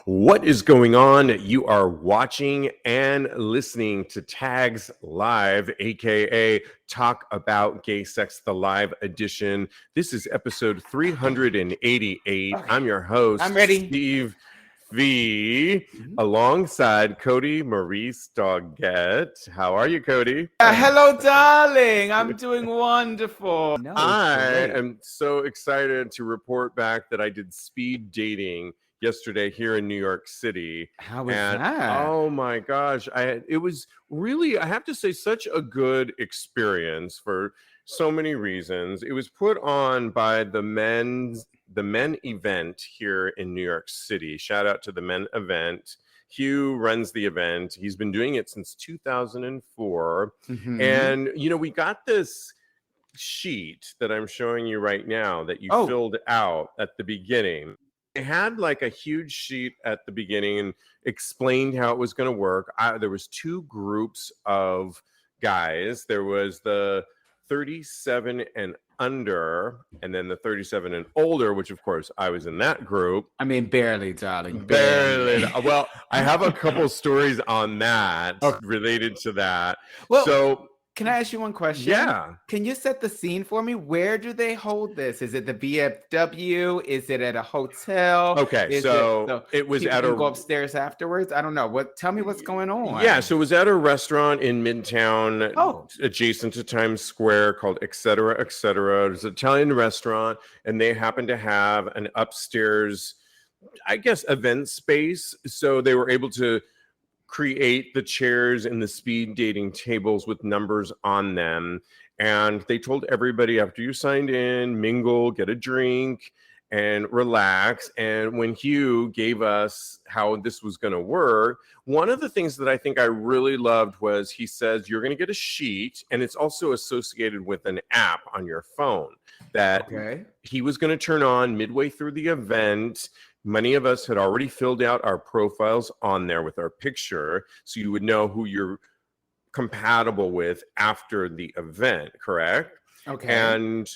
What is going on? You are watching and listening to Tags Live, aka Talk About Gay Sex, the live edition. This is episode 388. Okay. I'm your host, I'm ready. Steve V, alongside Kodi Maurice Doggette. How are you, Kodi? Hello, darling. I'm doing wonderful. I am so excited to report back that I did speed dating yesterday here in New York City. How was that? Oh my gosh, it was really, I have to say, such a good experience for so many reasons. It was put on by the men event here in New York City. Shout out to the men event. Hugh runs the event. He's been doing it since 2004. And we got this sheet that I'm showing you right now that you filled out at the beginning. It had like a huge sheet at the beginning and explained how it was going to work. There was two groups of guys. There was the 37 and under, and then the 37 and older, which of course I was in that group. I mean, barely, darling. Barely. Well, I have a couple stories on that related to that. Well, so can I ask you one question? Yeah. Can you set the scene for me? Where do they hold this? Is it the VFW? Is it at a hotel? Okay, so it was at go upstairs afterwards. I don't know. Tell me what's going on. Yeah, so it was at a restaurant in Midtown, adjacent to Times Square, called Et Cetera, Et Cetera. It was an Italian restaurant, and they happened to have an upstairs, I guess, event space. So they were able to create the chairs and the speed dating tables with numbers on them. And they told everybody, after you signed in, mingle, get a drink, and relax. And when Hugh gave us how this was going to work, one of the things that I think I really loved was he says, you're going to get a sheet, and it's also associated with an app on your phone that he was going to turn on midway through the event. Many of us had already filled out our profiles on there with our picture, so you would know who you're compatible with after the event, correct? Okay. And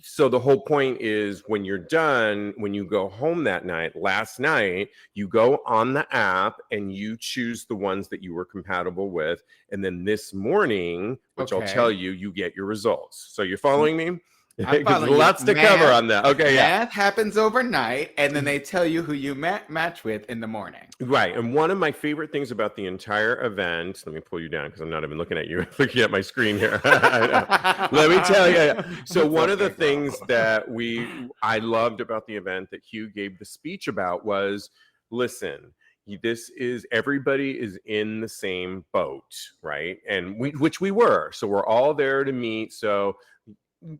so the whole point is, when you're done, when you go home that night, last night, you go on the app and you choose the ones that you were compatible with. And then this morning, which I'll tell you, you get your results. So you're following me? Because lots to cover on that. Okay, math happens overnight, and then they tell you who you match with in the morning. Right. And one of my favorite things about the entire event, let me pull you down because I'm not even looking at you, looking at my screen here. Let me tell you. So one of the things that I loved about the event that Hugh gave the speech about was, listen, everybody is in the same boat, right? And which we were. So we're all there to meet. So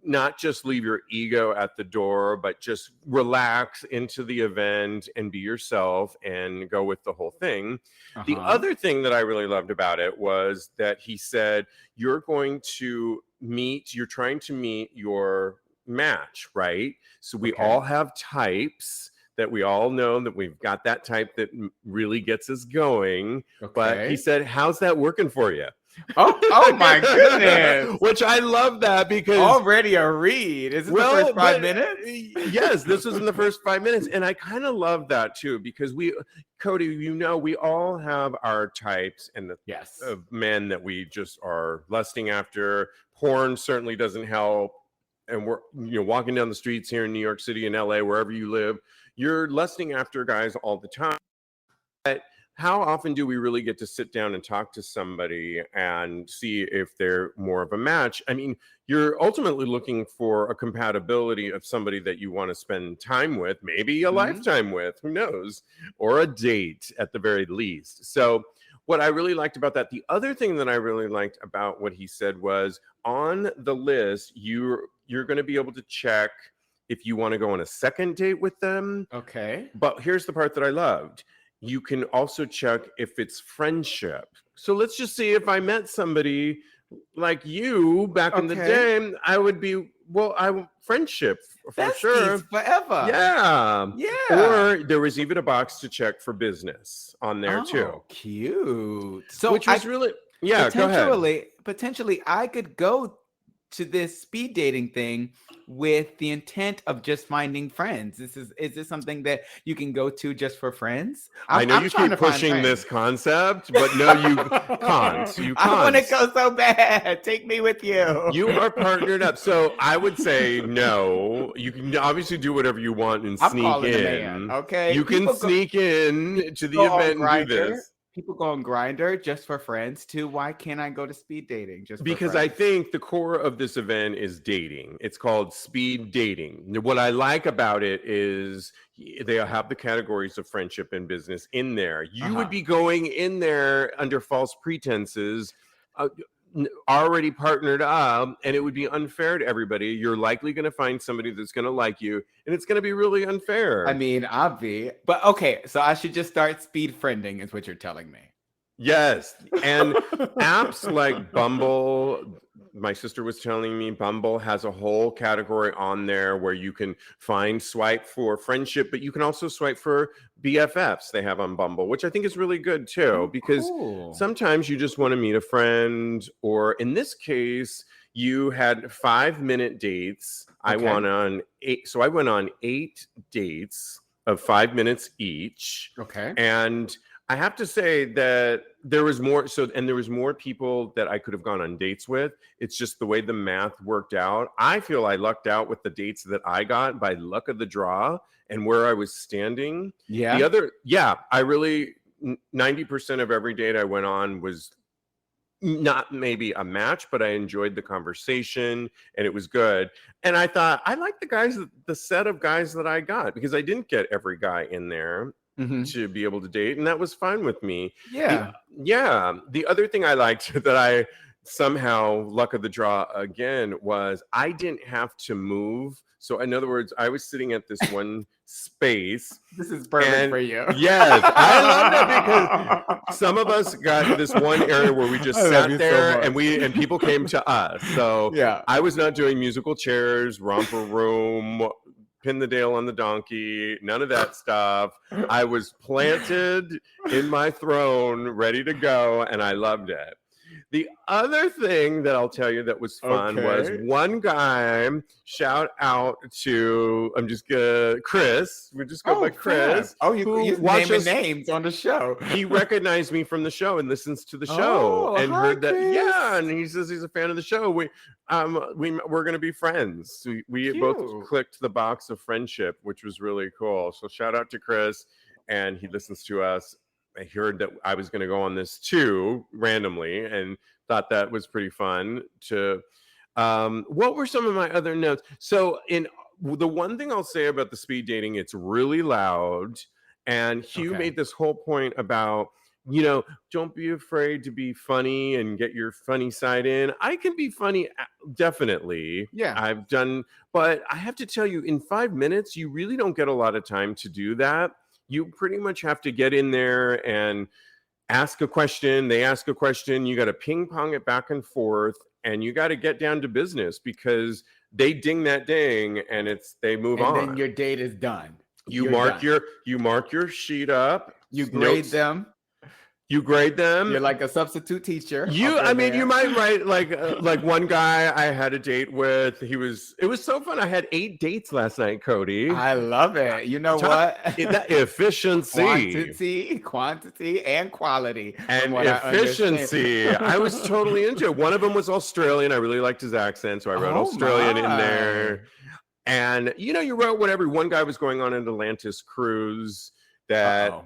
not just leave your ego at the door, but just relax into the event and be yourself and go with the whole thing. The other thing that I really loved about it was that he said, you're trying to meet your match, right? So we all have types that we all know that we've got that type that really gets us going. But he said, how's that working for you? Oh my goodness. Which I love that, because already a read. Is it the first 5 minutes? Yes, this was in the first 5 minutes. And I kind of love that too, because Kodi, we all have our types and of men that we just are lusting after. Porn certainly doesn't help. And we're walking down the streets here in New York City and LA, wherever you live, you're lusting after guys all the time. But how often do we really get to sit down and talk to somebody and see if they're more of a match? I mean, you're ultimately looking for a compatibility of somebody that you want to spend time with, maybe a lifetime with, who knows, or a date at the very least. So what I really liked about that, the other thing that I really liked about what he said was, on the list, you're going to be able to check if you want to go on a second date with them. Okay. But here's the part that I loved. You can also check if it's friendship. So let's just see, if I met somebody like you back in the day, I would be, friendship for sure. Forever. Yeah. Yeah. Or there was even a box to check for business on there too. Cute. So which was really, go ahead. Potentially, I could go to this speed dating thing with the intent of just finding friends? Is this something that you can go to just for friends? I know I'm you trying keep to find pushing this friends. concept, but no, you can't. You I want to can't. go so bad. Take me with you. You are partnered up. So I would say no. You can obviously do whatever you want and I'm sneak calling a man. in. Okay, You can sneak in to the go on event and do Grinder. this. People go on Grinder just for friends too. Why can't I go to speed dating just for Because friends? I think the core of this event is dating. It's called speed dating. What I like about it is they have the categories of friendship and business in there. You would be going in there under false pretenses, already partnered up, and it would be unfair to everybody. You're likely going to find somebody that's going to like you, and it's going to be really unfair. I mean, obvi. But okay, so I should just start speed friending, is what you're telling me. Yes. And apps like Bumble, my sister was telling me Bumble has a whole category on there where you can swipe for friendship, but you can also swipe for BFFs they have on Bumble, which I think is really good too, because sometimes you just want to meet a friend, or in this case, you had 5-minute dates. I went on 8. So I went on 8 dates of 5 minutes each. Okay. And I have to say that there was more. And there was more people that I could have gone on dates with. It's just the way the math worked out. I feel I lucked out with the dates that I got by luck of the draw and where I was standing. Yeah. I really 90% of every date I went on was not maybe a match, but I enjoyed the conversation and it was good. And I thought I liked the set of guys that I got, because I didn't get every guy in there to be able to date, and that was fine with me. The other thing I liked that I somehow luck of the draw again was I didn't have to move. So in other words, I was sitting at this one space. This is perfect for you. Yes, I love that, because some of us got this one area where we just sat there and people came to us. So I was not doing musical chairs, romper room, pin the Dale on the donkey, none of that stuff. I was planted in my throne, ready to go, and I loved it. The other thing that I'll tell you that was fun was one guy, shout out to, Chris. We just go by Chris. You naming names on the show. He recognized me from the show and listens to the show and heard that. Chris. Yeah, and he says he's a fan of the show. We're going to be friends. We both clicked the box of friendship, which was really cool. So shout out to Chris, and he listens to us. I heard that I was going to go on this too randomly and thought that was pretty fun to what were some of my other notes? So the one thing I'll say about the speed dating, it's really loud, and Hugh made this whole point about, don't be afraid to be funny and get your funny side in. I can be funny, definitely. I've done, but I have to tell you, in 5 minutes, you really don't get a lot of time to do that. You pretty much have to get in there and ask a question. They ask a question. You got to ping pong it back and forth, and you got to get down to business, because they ding that ding and they move on. And then your date is done. You mark your sheet up. You grade them. You grade them. You're like a substitute teacher. You might write like one guy I had a date with. It was so fun. I had 8 dates last night, Kodi. I love it. You know what? Efficiency. Quantity, and quality. And efficiency. I was totally into it. One of them was Australian. I really liked his accent, so I wrote Australian in there. And you wrote whatever. One guy was going on an Atlantis cruise. Girl.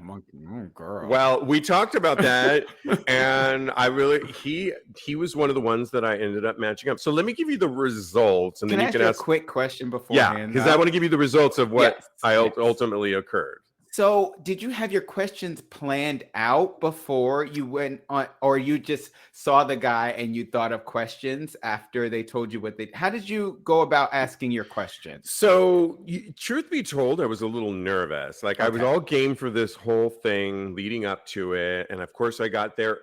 Well, we talked about that, and he was one of the ones that I ended up matching up. So let me give you the results, and then you can ask a quick question beforehand. Yeah, because I want to give you the results of what ultimately occurred. So did you have your questions planned out before you went on, or you just saw the guy and you thought of questions after they told you how did you go about asking your questions? So truth be told, I was a little nervous. I was all game for this whole thing leading up to it. And of course I got there.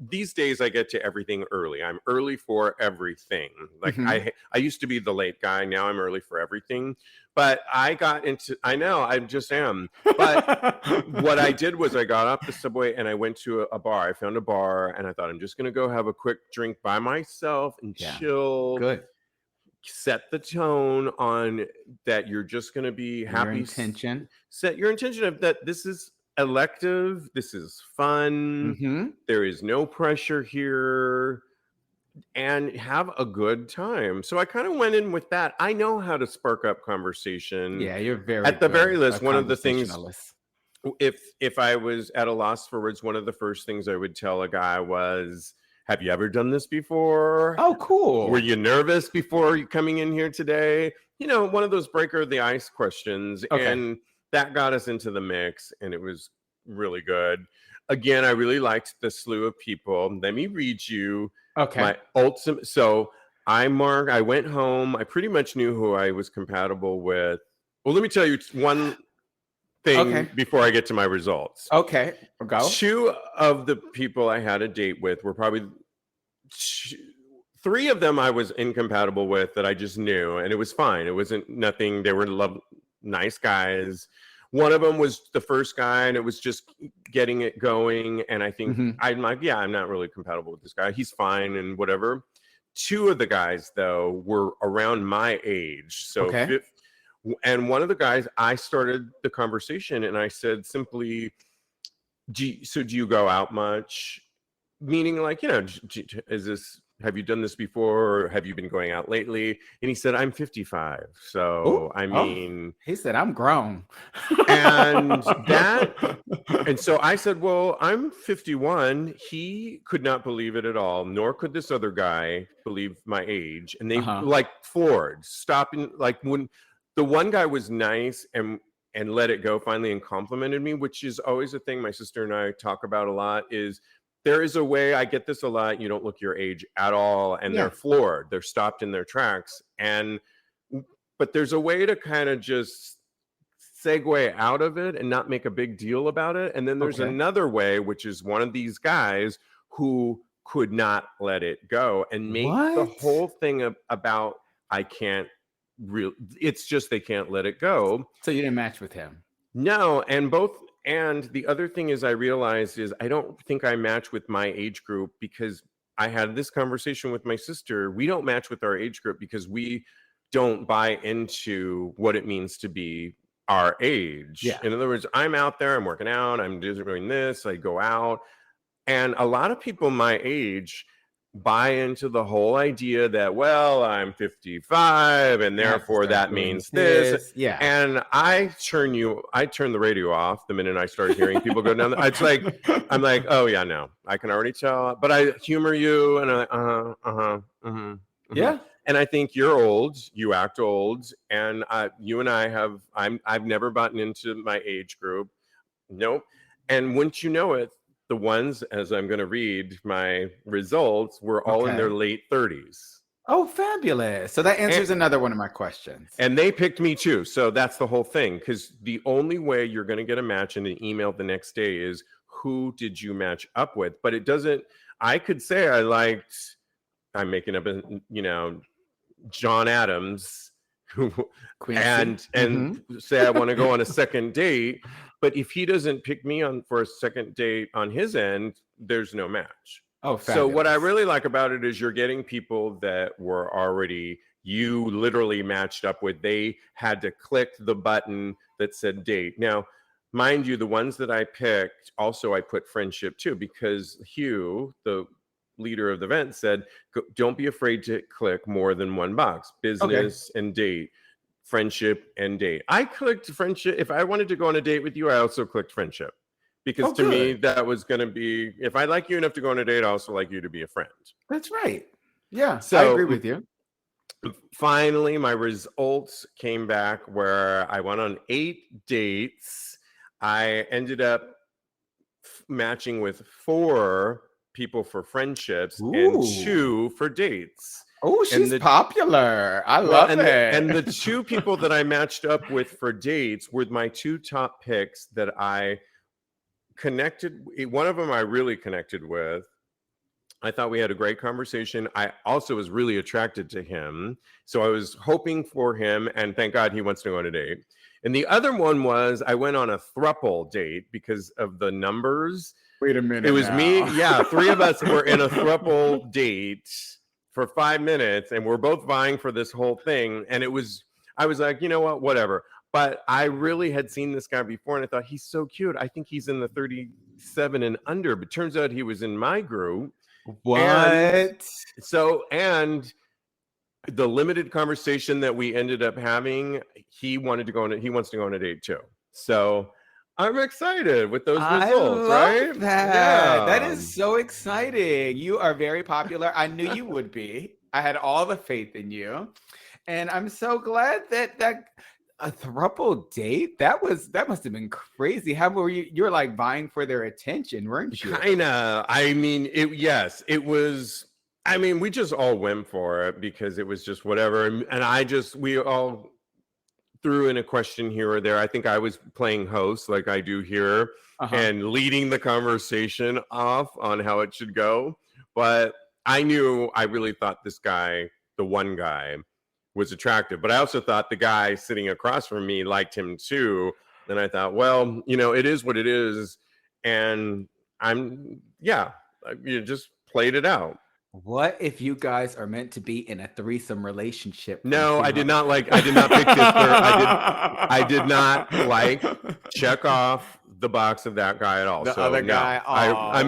These days I get to everything early. I'm early for everything. I used to be the late guy. Now I'm early for everything. But I know, I just am. But what I did was I got off the subway and I went to a bar. I found a bar and I thought, I'm just going to go have a quick drink by myself and chill. Good. Set the tone on that you're just going to be happy. Set your intention of that this is elective. This is fun. There is no pressure here. And have a good time. So I kind of went in with that. I know how to spark up conversation. Yeah, you're very at the very least. One of the things, if I was at a loss for words, one of the first things I would tell a guy was, "Have you ever done this before? Oh, cool. Were you nervous before you coming in here today?" You know, one of those breaker the ice questions, and that got us into the mix, and it was really good. Again, I really liked the slew of people. Let me read you. My ultimate. So I went home. I pretty much knew who I was compatible with. Well, let me tell you one thing before I get to my results. Okay, go. 2 of the people I had a date with were probably 3 of them I was incompatible with that I just knew, and it was fine. It wasn't nothing. They were nice guys. One of them was the first guy, and it was just getting it going. And I think I'm like, yeah, I'm not really compatible with this guy. He's fine and whatever. 2 of the guys, though, were around my age. So, and one of the guys, I started the conversation, and I said simply, do you go out much? Meaning, like, you know, have you done this before, or have you been going out lately? And he said, I'm 55. So, I mean... he said, I'm grown. And so I said, well, I'm 51. He could not believe it at all, nor could this other guy believe my age. And they like floored, stopping, like when the one guy was nice and let it go finally and complimented me, which is always a thing my sister and I talk about a lot, is there is a way, I get this a lot, you don't look your age at all, and they're floored. They're stopped in their tracks. But there's a way to kind of just segue out of it and not make a big deal about it. And then there's another way, which is one of these guys who could not let it go and make the whole thing about it's just they can't let it go. So you didn't match with him? No, and the other thing is I realized is I don't think I match with my age group, because I had this conversation with my sister. We don't match with our age group because we don't buy into what it means to be our age. Yeah. In other words, I'm out there, I'm working out, I'm doing this, I go out. And a lot of people my age buy into the whole idea that, well, I'm 55 and therefore that means this. Yeah. And I turn the radio off the minute I start hearing people go down. It's like, I'm like, oh yeah, no, I can already tell. But I humor you and yeah. And I think you're old, you act old, and you and I've never gotten into my age group. Nope. And wouldn't you know it, the ones, as I'm going to read my results, were all in their late 30s. Oh, fabulous. So that answers another one of my questions. And they picked me too. So that's the whole thing. Because the only way you're going to get a match in an email the next day is, who did you match up with? But it doesn't, I could say I'm making up, John Adams, and say I want to go on a second date. But if he doesn't pick me for a second date on his end, there's no match. Oh, fabulous. So what I really like about it is you're getting people that were already, you literally matched up with. They had to click the button that said date. Now, mind you, the ones that I picked, also I put friendship too, because Hugh, the leader of the event, said, don't be afraid to click more than one box, business and date. Friendship and date. I clicked friendship. If I wanted to go on a date with you, I also clicked friendship, because to me that was going to be, if I like you enough to go on a date, I also like you to be a friend. That's right. Yeah, so I agree with you. Finally, my results came back where I went on 8 dates. I ended up matching with 4 people for friendships and 2 for dates. Oh, she's popular. I love it. And the 2 people that I matched up with for dates were my 2 top picks that I connected. One of them I really connected with. I thought we had a great conversation. I also was really attracted to him. So I was hoping for him, and thank God he wants to go on a date. And the other one was I went on a throuple date because of the numbers. Wait a minute. It was now. me. Yeah, three of us were in a throuple date for 5 minutes, and we're both vying for this whole thing. And I was like, you know what, whatever. But I really had seen this guy before, and I thought he's so cute. I think he's in the 37 and under. But turns out he was in my group. What? And the limited conversation that we ended up having, he wants to go on a date too. So I'm excited with those results, right? That is so exciting. You are very popular. I knew you would be. I had all the faith in you. And I'm so glad that a throuple date, that must have been crazy. How were you? You're like vying for their attention, weren't you? Kinda. I mean, it was. I mean, we just all went for it because it was just whatever. And we all threw in a question here or there. I think I was playing host like I do here and leading the conversation off on how it should go. But I really thought this guy, the one guy, was attractive. But I also thought the guy sitting across from me liked him too. And I thought, well, it is what it is. And you just played it out. What if you guys are meant to be in a threesome relationship? No, I did not pick this. I did not check off the box of that guy at all. The other guy. I'm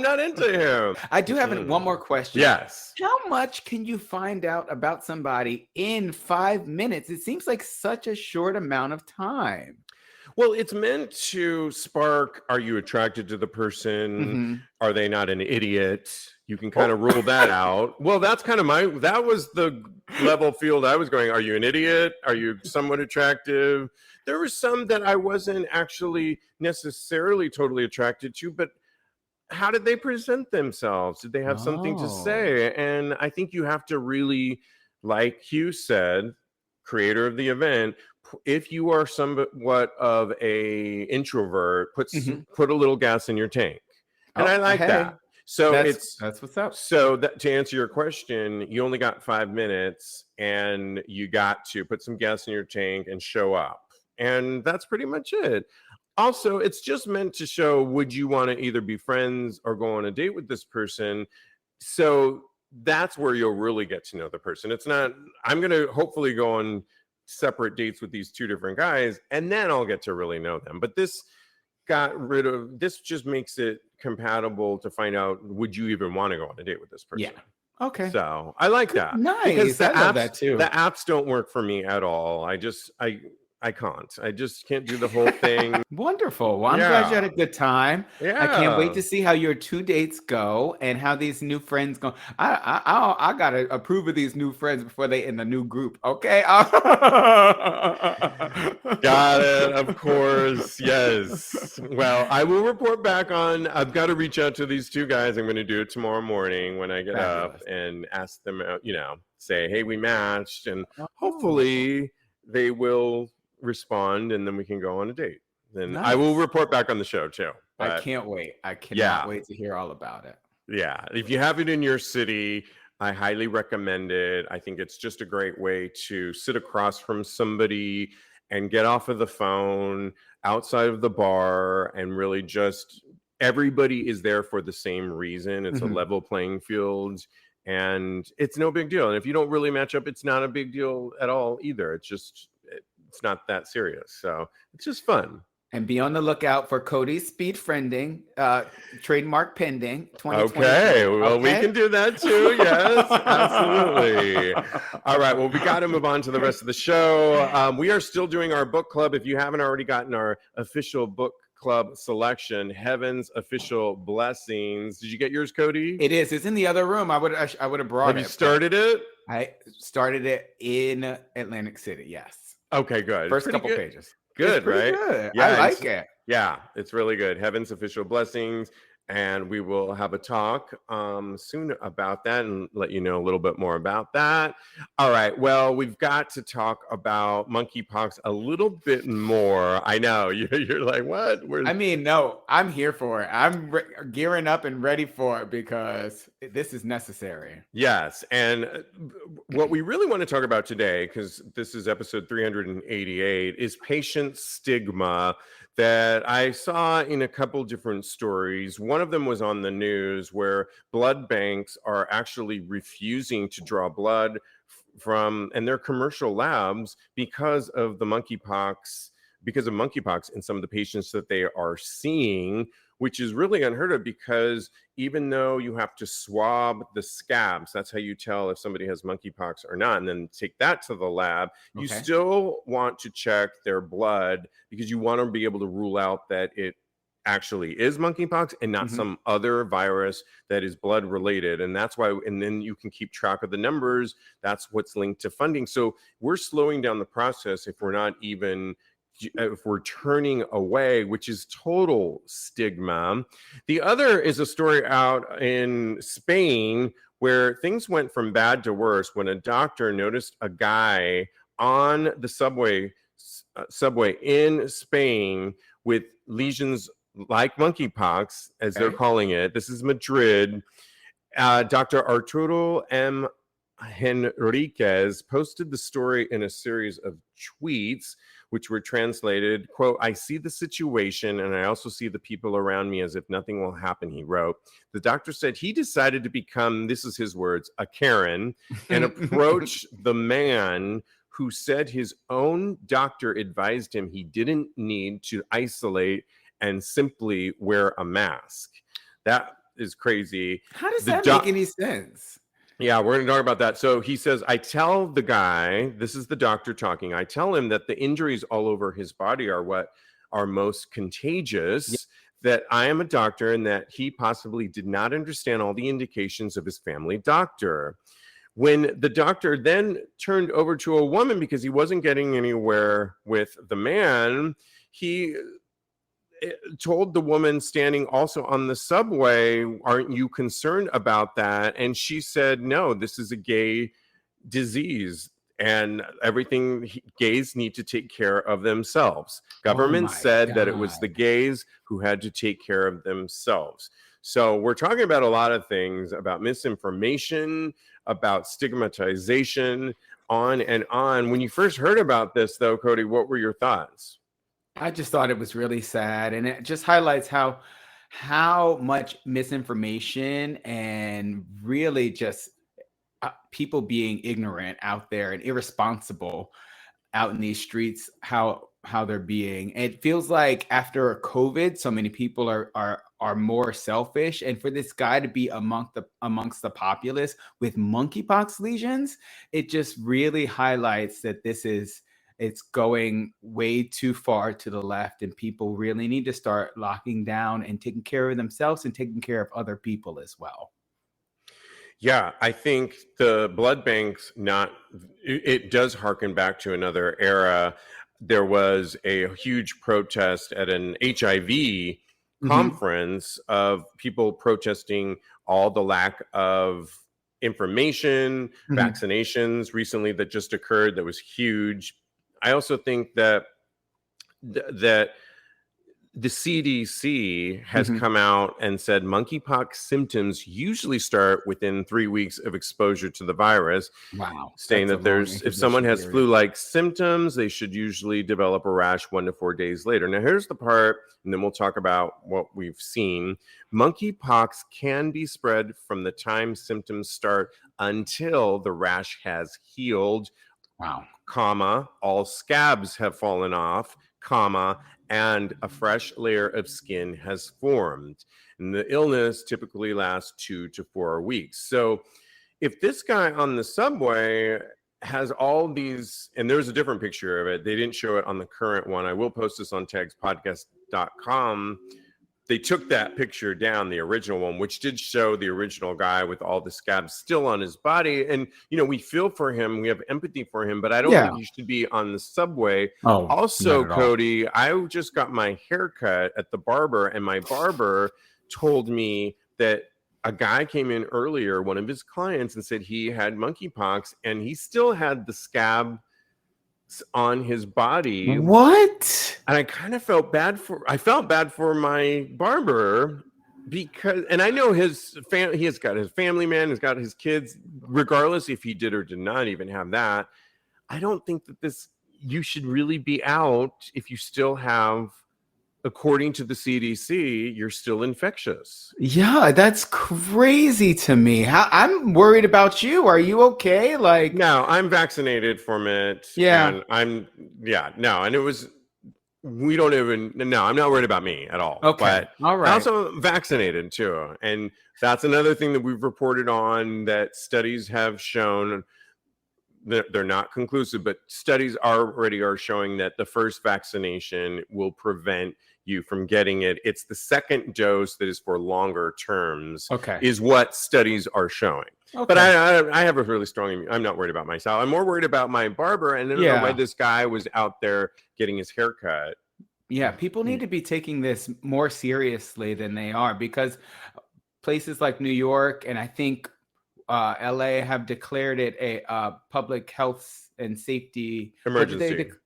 not into him. I do have one more question. Yes. How much can you find out about somebody in 5 minutes? It seems like such a short amount of time. Well, it's meant to spark, are you attracted to the person? Are they not an idiot? You can kind of rule that out. Well, that's kind of that was the level field I was going. Are you an idiot? Are you somewhat attractive? There were some that I wasn't actually necessarily totally attracted to, but how did they present themselves? Did they have something to say? And I think you have to really, like Hugh said, creator of the event, if you are somewhat of a introvert, put a little gas in your tank. And I like that. So that's what's up. So to answer your question, you only got 5 minutes and you got to put some gas in your tank and show up. And that's pretty much it. Also, it's just meant to show, would you want to either be friends or go on a date with this person? So that's where you'll really get to know the person. It's not, I'm going to hopefully go on separate dates with these two different guys, and then I'll get to really know them. But this just makes it compatible to find out, would you even want to go on a date with this person? Yeah. Okay. So I like that. Nice. Because I love that too. The apps don't work for me at all. I can't. I just can't do the whole thing. Wonderful. Well, I'm glad you had a good time. Yeah. I can't wait to see how your 2 dates go and how these new friends go. I gotta approve of these new friends before they in the new group. Okay. Got it. Of course. Yes. Well, I will report back on. I've got to reach out to these 2 guys. I'm going to do it tomorrow morning when I get up and ask them. Say, hey, we matched, and hopefully they will respond, and then we can go on a date. Then nice. I will report back on the show too. I can't wait. I cannot wait to hear all about it. Yeah. If you have it in your city, I highly recommend it. I think it's just a great way to sit across from somebody and get off of the phone outside of the bar, and really just everybody is there for the same reason. It's a level playing field, and it's no big deal. And if you don't really match up, it's not a big deal at all either. It's not that serious. So it's just fun. And be on the lookout for Kodi's speed friending, trademark pending. Okay, well, we can do that too. Yes, absolutely. All right, well, we got to move on to the rest of the show. We are still doing our book club. If you haven't already gotten our official book club selection, Heaven's Official Blessings. Did you get yours, Kodi? It is. It's in the other room. I would have brought it. Have you started it? I started it in Atlantic City. Yes. Okay, good. First couple pages. Good, right? Good. Yeah, I like it. Yeah, it's really good. Heaven's Official Blessings. and we will have a talk soon about that and let you know a little bit more about that. All right. Well, we've got to talk about monkeypox a little bit more. I know you're like, what? I mean, no, I'm here for it. I'm gearing up and ready for it because this is necessary. Yes. And what we really want to talk about today, because this is episode 388, is patient stigma that I saw in a couple different stories. One of them was on the news where blood banks are actually refusing to draw blood from, and their commercial labs because of the monkeypox, in some of the patients that they are seeing, which is really unheard of because even though you have to swab the scabs, that's how you tell if somebody has monkeypox or not, and then take that to the lab, you still want to check their blood because you want to be able to rule out that it actually is monkeypox and not some other virus that is blood related. And that's why, and then you can keep track of the numbers. That's what's linked to funding. So we're slowing down the process if we're turning away, which is total stigma. The other is a story out in Spain where things went from bad to worse when a doctor noticed a guy on the subway in Spain with lesions like monkeypox, as they're calling it. This is Madrid. Dr. Arturo M. Henriquez posted the story in a series of tweets, which were translated, quote, "I see the situation and I also see the people around me as if nothing will happen," he wrote. The doctor said he decided to become, this is his words, a Karen, and approach the man who said his own doctor advised him he didn't need to isolate and simply wear a mask. That is crazy. How does that make any sense? Yeah, we're going to talk about that. So he says, I tell the guy, this is the doctor talking, I tell him that the injuries all over his body are what are most contagious, that I am a doctor and that he possibly did not understand all the indications of his family doctor. When the doctor then turned over to a woman because he wasn't getting anywhere with the man, he told the woman standing also on the subway, aren't you concerned about that? And she said, no, this is a gay disease and gays need to take care of themselves. Government said that it was the gays who had to take care of themselves. So we're talking about a lot of things, about misinformation, about stigmatization, on and on. When you first heard about this though, Kodi, what were your thoughts? I just thought it was really sad, and it just highlights how much misinformation and really just people being ignorant out there and irresponsible out in these streets, how they're being. It feels like after COVID, so many people are more selfish, and for this guy to be amongst the populace with monkeypox lesions, it just really highlights that it's going way too far to the left, and people really need to start locking down and taking care of themselves and taking care of other people as well. Yeah, I think the blood banks, it does harken back to another era. There was a huge protest at an HIV conference of people protesting all the lack of information, vaccinations recently that just occurred that was huge. I also think that the CDC has come out and said monkeypox symptoms usually start within 3 weeks of exposure to the virus. Wow. Saying that if someone has flu-like symptoms, they should usually develop a rash 1 to 4 days later. Now, here's the part, and then we'll talk about what we've seen. Monkeypox can be spread from the time symptoms start until the rash has healed. Wow. Comma, all scabs have fallen off, comma, and a fresh layer of skin has formed. And the illness typically lasts 2 to 4 weeks. So if this guy on the subway has all these, and there's a different picture of it, they didn't show it on the current one. I will post this on TAGSPodcast.com. they took that picture down, the original one, which did show the original guy with all the scabs still on his body. And, we feel for him. We have empathy for him, but I don't think he should be on the subway. Oh, also, Kodi, I just got my haircut at the barber, and my barber told me that a guy came in earlier, one of his clients, and said he had monkeypox, and he still had the scab on his body. What? And I kind of felt bad for my barber, because, and I know his family, he has got his family, man, he's got his kids, regardless if he did or did not even have that. I don't think that you should really be out if you still have, according to the CDC, you're still infectious. Yeah, that's crazy to me. I'm worried about you. Are you okay? Like, no, I'm vaccinated from it. Yeah. And and it was, I'm not worried about me at all. Okay. But all right. I'm also vaccinated too. And that's another thing that we've reported on, that studies have shown. They're not conclusive, but studies already are showing that the first vaccination will prevent you from getting it. It's the second dose that is for longer terms, is what studies are showing. Okay. But I have a really strong, I'm not worried about myself. I'm more worried about my barber, and I don't know why this guy was out there getting his hair cut. Yeah, people need to be taking this more seriously than they are, because places like New York, and I think LA, have declared it a public health and safety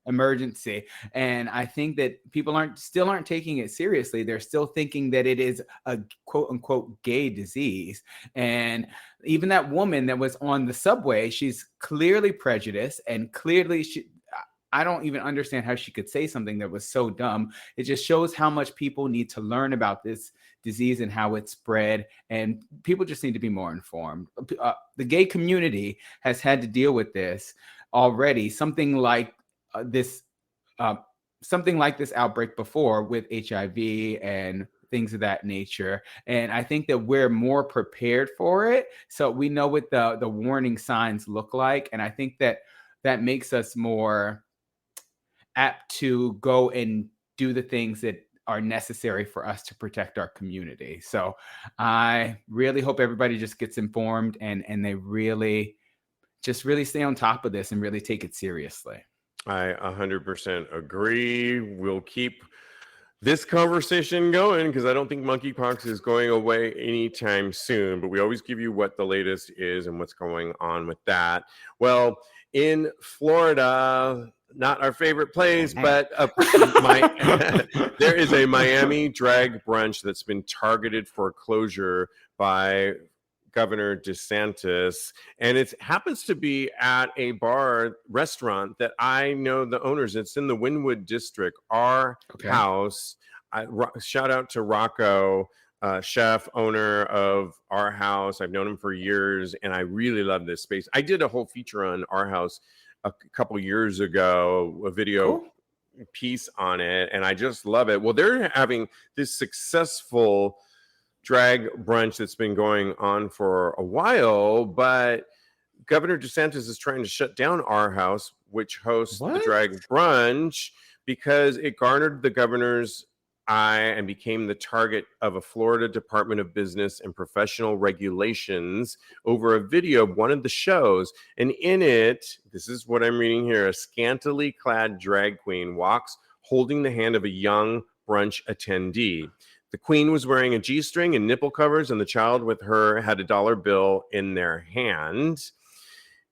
emergency. And I think that people still aren't taking it seriously. They're still thinking that it is a quote unquote gay disease. And even that woman that was on the subway, she's clearly prejudiced, and clearly I don't even understand how she could say something that was so dumb. It just shows how much people need to learn about this disease and how it's spread, and people just need to be more informed. The gay community has had to deal with this already, something like this outbreak before with HIV and things of that nature. And I think that we're more prepared for it, so we know what the warning signs look like. And I think that makes us more apt to go and do the things that are necessary for us to protect our community. So I really hope everybody just gets informed, and they really stay on top of this and really take it seriously. I 100% agree. We'll keep this conversation going, because I don't think monkeypox is going away anytime soon, but we always give you what the latest is and what's going on with that. Well, in Florida, not our favorite place, but there is a Miami drag brunch that's been targeted for closure by Governor DeSantis, and it happens to be at a restaurant that I know the owners. It's in the Wynwood district, Our House. Shout out to Rocco, chef, owner of Our House. I've known him for years, and I really love this space. I did a whole feature on Our House a couple years ago, a video piece on it, and I just love it. Well, they're having this successful drag brunch that's been going on for a while, but Governor DeSantis is trying to shut down Our House, which hosts the drag brunch, because it garnered the governor's eye and became the target of a Florida Department of Business and Professional Regulations over a video of one of the shows. And in it, this is what I'm reading here, a scantily clad drag queen walks holding the hand of a young brunch attendee. The queen was wearing a G-string and nipple covers, and the child with her had a dollar bill in their hand.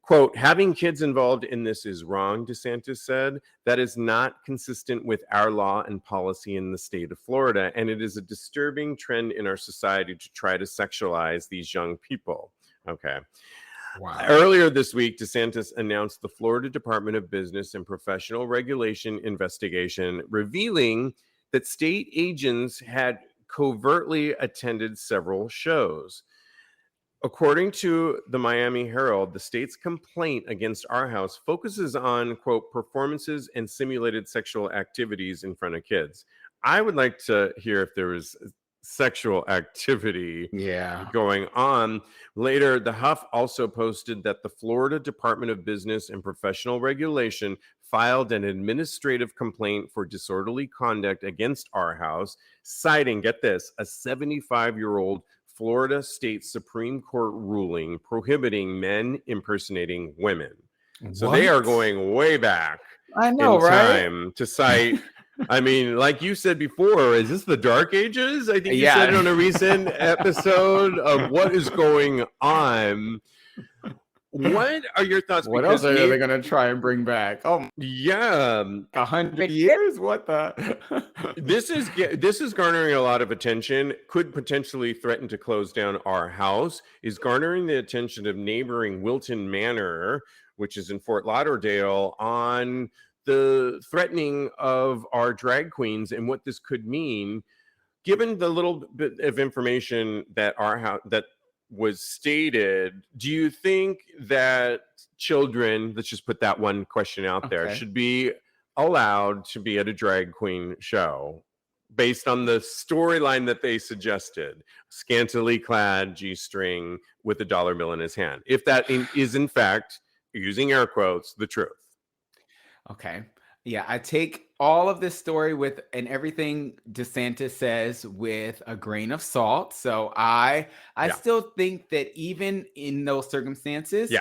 Quote, having kids involved in this is wrong, DeSantis said. That is not consistent with our law and policy in the state of Florida, and it is a disturbing trend in our society to try to sexualize these young people. Okay. Wow. Earlier this week, DeSantis announced the Florida Department of Business and Professional Regulation investigation, revealing that state agents had covertly attended several shows. According to the Miami Herald, the state's complaint against Our House focuses on, quote, performances and simulated sexual activities in front of kids. I would like to hear if there was sexual activity going on. Later, the Huff also posted that the Florida Department of Business and Professional Regulation filed an administrative complaint for disorderly conduct against our house, citing, get this, a 75-year-old Florida State Supreme Court ruling prohibiting men impersonating women. So they are going way back I know, in time to cite. I mean, like you said before, is this the Dark Ages? I think you said it on a recent episode of What is Going On. What are your thoughts? What else are they going to try and bring back? Oh, yeah, 100 years? What the? This is garnering a lot of attention. Could potentially threaten to close down our house. Is garnering the attention of neighboring Wilton Manor, which is in Fort Lauderdale, on the threatening of our drag queens and what this could mean. Given the little bit of information that our house that was stated, do you think that children, let's just put that one question out there, should be allowed to be at a drag queen show based on the storyline that they suggested? Scantily clad G-string with a dollar bill in his hand. If that is in fact, using air quotes, the truth. Okay. Yeah, I take all of this story with and everything DeSantis says with a grain of salt. So I still think that even in those circumstances,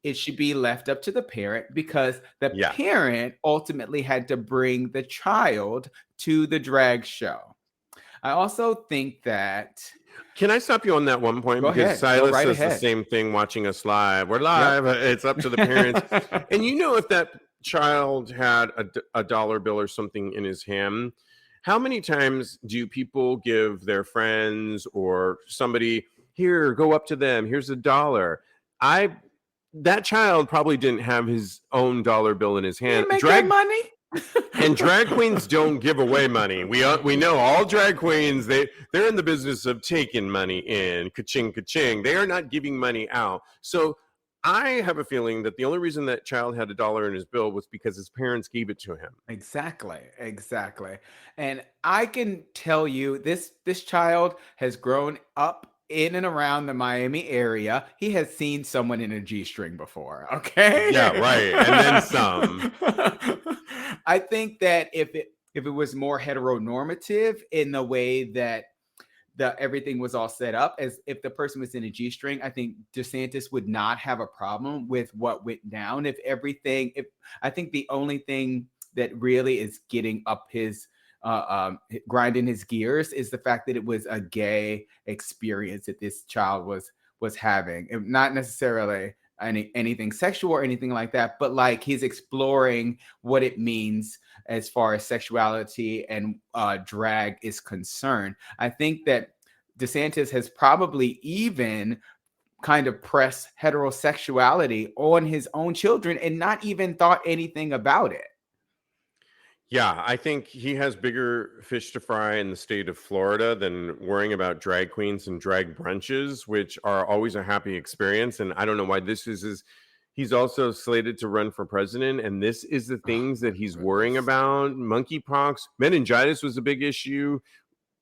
it should be left up to the parent, because the parent ultimately had to bring the child to the drag show. I also think that... Can I stop you on that one point? Because Silas says the same thing watching us live. We're live. It's up to the parents. And if that child had a dollar bill or something in his hand, how many times do people give their friends or somebody, here, go up to them, here's $1? That child probably didn't have his own dollar bill in his hand. Drag money. And drag queens don't give away money. We know all drag queens, they're in the business of taking money in, ka-ching, ka-ching. They are not giving money out. So I have a feeling that the only reason that child had $1 in his bill was because his parents gave it to him. Exactly. And I can tell you, this child has grown up in and around the Miami area. He has seen someone in a G-string before. Okay. Yeah, right. And then some. I think that if it was more heteronormative in the way that everything was all set up, as if the person was in a G-string, I think DeSantis would not have a problem with what went down. I think the only thing that really is getting up his grinding his gears is the fact that it was a gay experience that this child was having, and not necessarily anything sexual or anything like that, but like he's exploring what it means as far as sexuality and drag is concerned. I think that DeSantis has probably even kind of pressed heterosexuality on his own children and not even thought anything about it. Yeah, I think he has bigger fish to fry in the state of Florida than worrying about drag queens and drag brunches, which are always a happy experience. And I don't know why this is he's also slated to run for president, and this is the things that he's worrying about. Monkeypox, meningitis was a big issue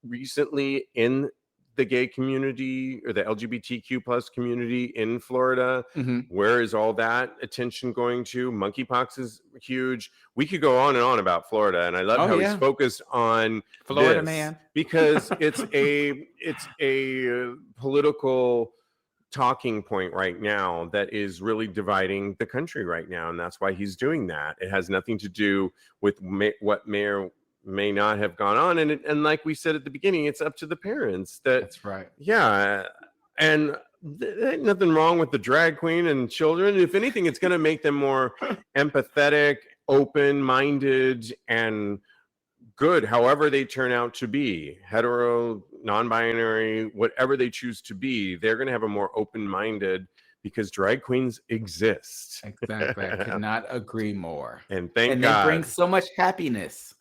recently in the gay community or the LGBTQ plus community in Florida. Where is all that attention going to? Monkeypox is huge. We could go on and on about Florida, and I love how he's focused on Florida, man, because it's a political talking point right now that is really dividing the country right now, and that's why he's doing that. It has nothing to do with what may or may not have gone on, and like we said at the beginning, it's up to the parents. That's right. Yeah, and there ain't nothing wrong with the drag queen and children. If anything, it's going to make them more empathetic, open-minded, and good, however they turn out to be, hetero, non-binary, whatever they choose to be. They're going to have a more open-minded, because drag queens exist. Exactly. I could not agree more. And thank God. And they bring so much happiness.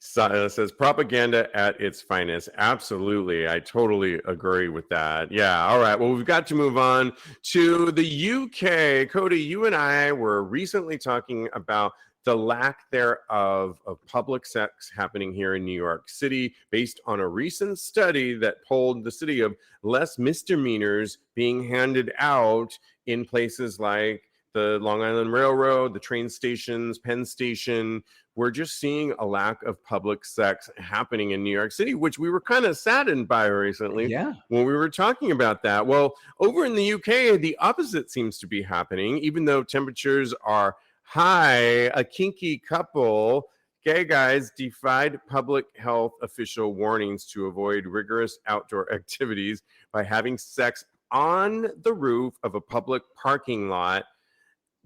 Says propaganda at its finest. Absolutely. I totally agree with that. Yeah. All right. Well, we've got to move on to the UK. Kodi, you and I were recently talking about the lack thereof of public sex happening here in New York City, based on a recent study that polled the city of less misdemeanors being handed out in places like the Long Island Railroad, the train stations, Penn Station. We're just seeing a lack of public sex happening in New York City, which we were kind of saddened by recently when we were talking about that. Well, over in the UK, the opposite seems to be happening, even though temperatures are high. A kinky couple, gay guys, defied public health official warnings to avoid rigorous outdoor activities by having sex on the roof of a public parking lot,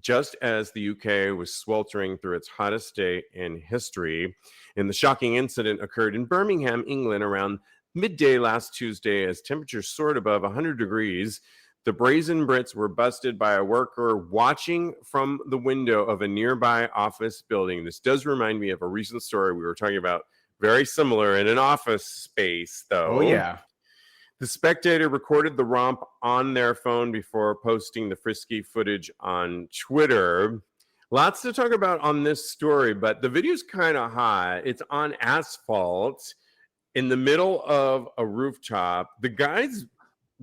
just as the UK was sweltering through its hottest day in history. And the shocking incident occurred in Birmingham, England, around midday last Tuesday as temperatures soared above 100 degrees. The brazen Brits were busted by a worker watching from the window of a nearby office building. This does remind me of a recent story we were talking about, very similar in an office space, though. Oh, yeah. The Spectator recorded the romp on their phone before posting the frisky footage on Twitter. Lots to talk about on this story, but the video's kind of hot. It's on asphalt in the middle of a rooftop. The guys,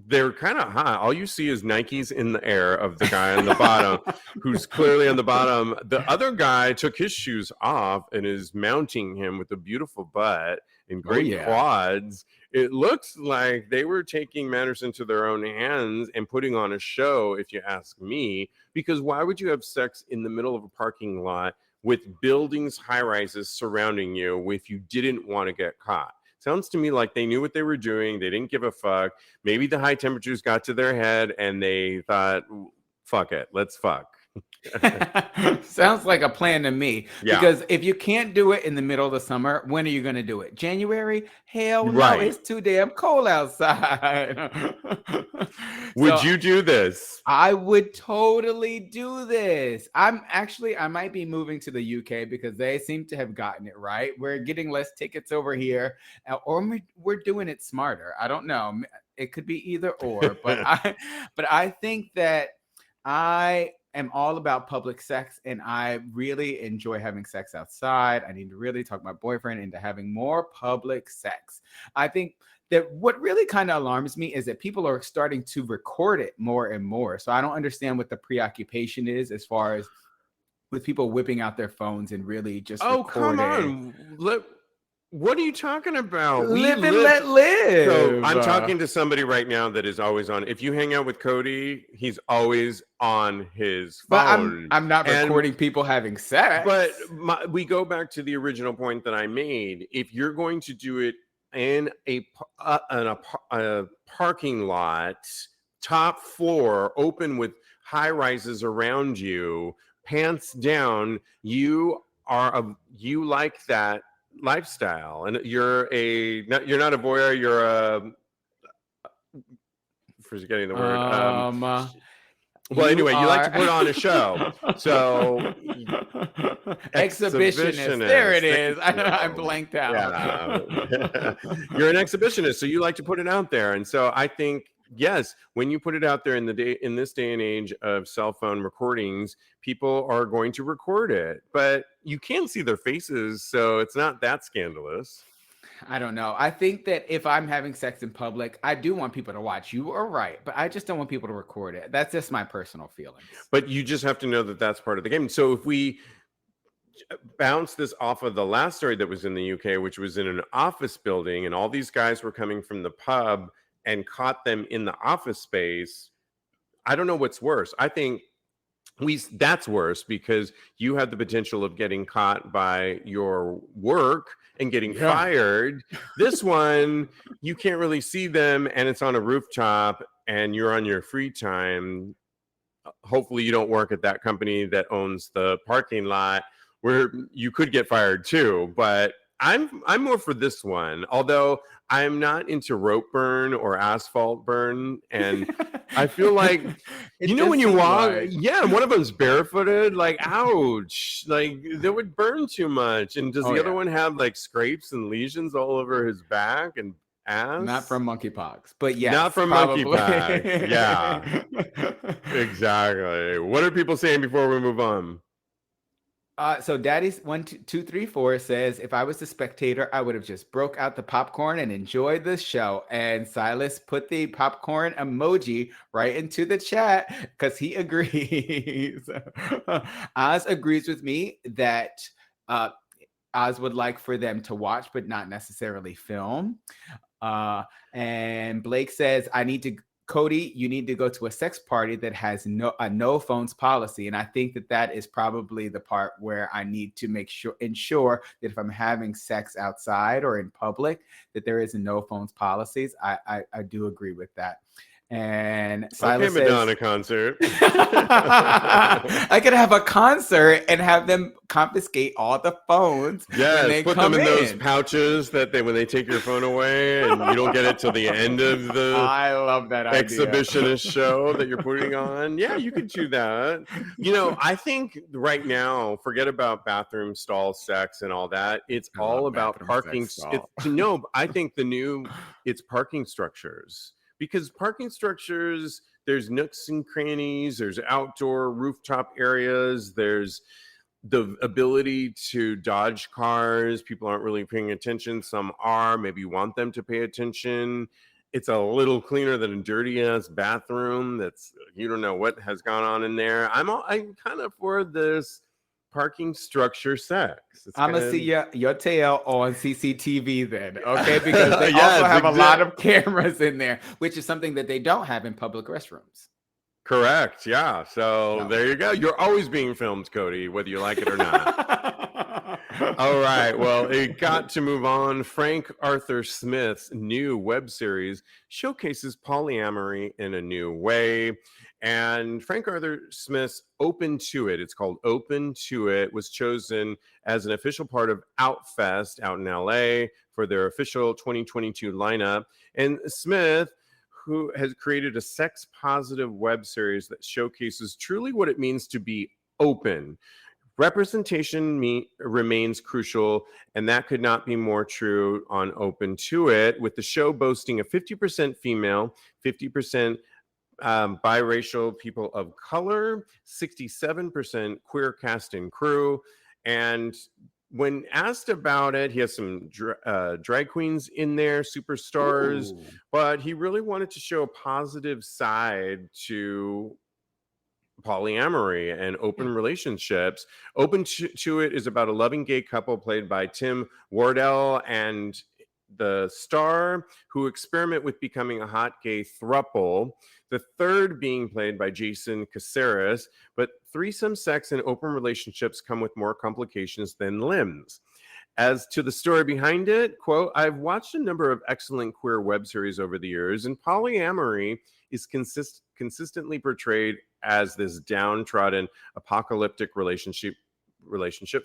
they're kind of hot. All you see is Nikes in the air of the guy on the bottom, who's clearly on the bottom. The other guy took his shoes off and is mounting him with a beautiful butt and great quads. It looks like they were taking matters into their own hands and putting on a show, if you ask me, because why would you have sex in the middle of a parking lot with buildings, high-rises surrounding you if you didn't want to get caught? Sounds to me like they knew what they were doing. They didn't give a fuck. Maybe the high temperatures got to their head and they thought, fuck it, let's fuck. Sounds like a plan to me. Because if you can't do it in the middle of the summer, when are you going to do it? January? Hell no, it's too damn cold outside. Would you do this? I would totally do this. I might be moving to the UK because they seem to have gotten it right. We're getting less tickets over here, or we're doing it smarter. I don't know. It could be either or, but I think that I am all about public sex, and I really enjoy having sex outside. I need to really talk my boyfriend into having more public sex. I think that what really kind of alarms me is that people are starting to record it more and more. So I don't understand what the preoccupation is as far as with people whipping out their phones and really just recording. Come on. What are you talking about? Live and let live. So I'm talking to somebody right now that is always on. If you hang out with Kodi, he's always on his phone. But I'm not recording people having sex. But we go back to the original point that I made. If you're going to do it in a parking lot, top floor, open with high rises around you, pants down, you like that lifestyle, and you're not a voyeur, you're a forgetting the word. Well, anyway, you like to put on a show. So exhibitionist. There it is. I blanked out. Yeah. You're an exhibitionist, so you like to put it out there. And so I think, yes, when you put it out there in this day and age of cell phone recordings, people are going to record it. But you can't see their faces, so it's not that scandalous. I don't know. I think that if I'm having sex in public, I do want people to watch. You are right, but I just don't want people to record it. That's just my personal feelings. But you just have to know that that's part of the game. So if we bounce this off of the last story that was in the UK, which was in an office building, and all these guys were coming from the pub and caught them in the office space, I don't know what's worse. I think that's worse because you have the potential of getting caught by your work and getting fired. This one, you can't really see them, and it's on a rooftop, and you're on your free time. Hopefully you don't work at that company that owns the parking lot where you could get fired too. But I'm more for this one, although I'm not into rope burn or asphalt burn. And I feel like, when you walk, one of them's barefooted, like, ouch, like that would burn too much. And does the other one have like scrapes and lesions all over his back and ass? Not from monkeypox, but yes. Not from monkeypox. Yeah, exactly. What are people saying before we move on? So Daddy's 1 2 2 3 4 says, if I was the spectator, I would have just broke out the popcorn and enjoyed the show. And Silas put the popcorn emoji right into the chat because he agrees. Oz agrees with me that uh, Oz would like for them to watch, but not necessarily film. And Blake says, Kodi, you need to go to a sex party that has no phones policy. And I think that is probably the part where I need to ensure that if I'm having sex outside or in public, that there is a no phones policies. I do agree with that. And Silas okay, Madonna concert. I could have a concert and have them confiscate all the phones. Yes, put them in those pouches that when they take your phone away and you don't get it till the end of the I love that exhibitionist show that you're putting on. Yeah, you could do that. I think right now, forget about bathroom stall sex and all that. It's all about parking. I think it's parking structures. Because parking structures, there's nooks and crannies, there's outdoor rooftop areas, there's the ability to dodge cars. People aren't really paying attention. Some are. Maybe you want them to pay attention. It's a little cleaner than a dirty ass bathroom. You don't know what has gone on in there. I'm kind of for this parking structure sex. I'm gonna see your tail on CCTV then, okay? Because they also have a lot of cameras in there, which is something that they don't have in public restrooms. Correct. Yeah. So there you go. You're always being filmed, Kodi, whether you like it or not. All right. Well, it got to move on. Frank Arthur Smith's new web series showcases polyamory in a new way. And Frank Arthur Smith's Open to It, it's called Open to It, was chosen as an official part of Outfest out in LA for their official 2022 lineup. And Smith, who has created a sex-positive web series that showcases truly what it means to be open. Representation remains crucial, and that could not be more true on Open to It, with the show boasting a 50% female, 50% biracial people of color, 67% queer cast and crew. And when asked about it, he has some drag queens in there, superstars, but he really wanted to show a positive side to polyamory and open relationships. Open to It is about a loving gay couple played by Tim Wardell and the star, who experiment with becoming a hot gay throuple. The third being played by Jason Caceres. But threesome sex and open relationships come with more complications than limbs. As to the story behind it, quote, I've watched a number of excellent queer web series over the years, and polyamory is consistently portrayed as this downtrodden, apocalyptic relationship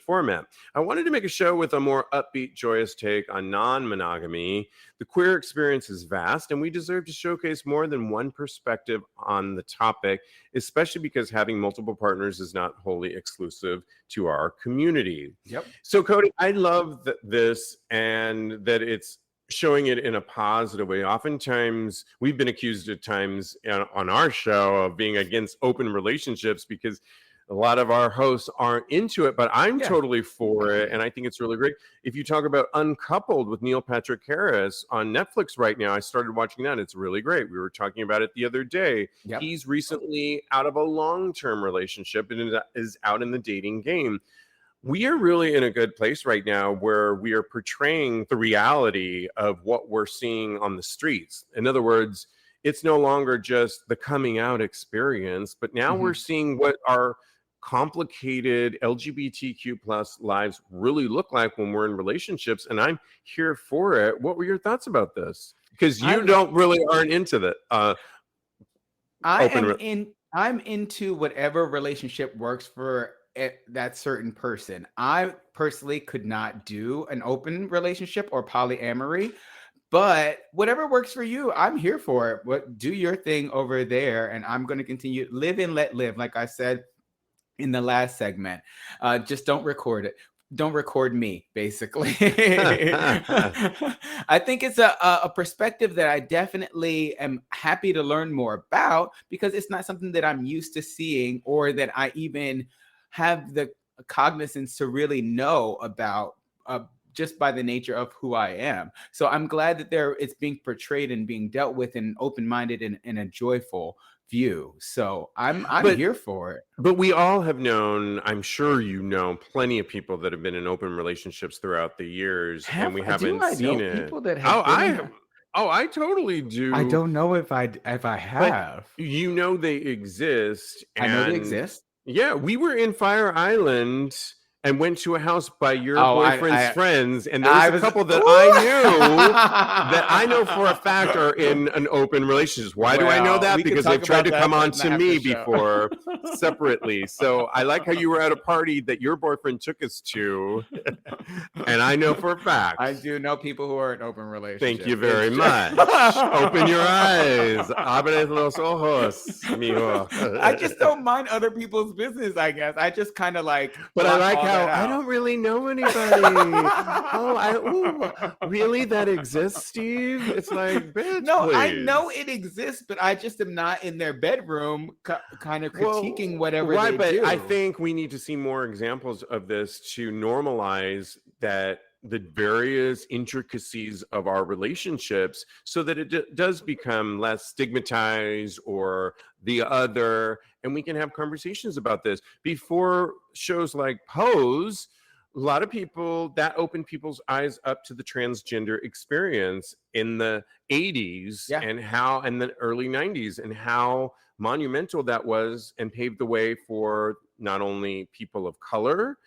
format. I wanted to make a show with a more upbeat, joyous take on non-monogamy. The queer experience is vast, and we deserve to showcase more than one perspective on the topic, especially because having multiple partners is not wholly exclusive to our community. Yep. So, Kodi, I love this and that it's showing it in a positive way. Oftentimes, we've been accused at times on our show of being against open relationships because a lot of our hosts aren't into it, but I'm totally for it. And I think it's really great. If you talk about Uncoupled with Neil Patrick Harris on Netflix right now, I started watching that. It's really great. We were talking about it the other day. Yep. He's recently out of a long-term relationship and is out in the dating game. We are really in a good place right now where we are portraying the reality of what we're seeing on the streets. In other words, it's no longer just the coming out experience, but now we're seeing what our complicated LGBTQ plus lives really look like when we're in relationships, and I'm here for it. What were your thoughts about this? Because you aren't into that. I'm into whatever relationship works for that certain person. I personally could not do an open relationship or polyamory, but whatever works for you, I'm here for it. Do your thing over there, and I'm going to continue live and let live, like I said in the last segment. Just don't record it. Don't record me, basically. I think it's a perspective that I definitely am happy to learn more about, because it's not something that I'm used to seeing or that I even have the cognizance to really know about just by the nature of who I am. So I'm glad that it's being portrayed and being dealt with in an open-minded and in a joyful view. So I'm here for it. But we all have known, I'm sure you know, plenty of people that have been in open relationships throughout the years, and we haven't seen it. People that have I totally do. I don't know if I have. But you know they exist. I know they exist. Yeah, we were in Fire Island and went to a house by your boyfriend's friends, and there was a couple that I know for a fact are in an open relationship. Why do I know that? Because they've tried to come on to me before separately. So I like how you were at a party that your boyfriend took us to, and I know for a fact. I do know people who are in open relationships. Thank you very much. Open your eyes. Abre los ojos, mijo. I just don't mind other people's business, I guess. I just kind of like. But I like how I don't really know anybody. Really? That exists, Steve? It's like, bitch, no, please. I know it exists, but I just am not in their bedroom kind of critiquing whatever they do. But I think we need to see more examples of this to normalize that the various intricacies of our relationships so that it does become less stigmatized or the other, and we can have conversations about this. Before shows like Pose, a lot of people, that opened people's eyes up to the transgender experience in the 80s and the early 90s, and how monumental that was, and paved the way for not only people of color,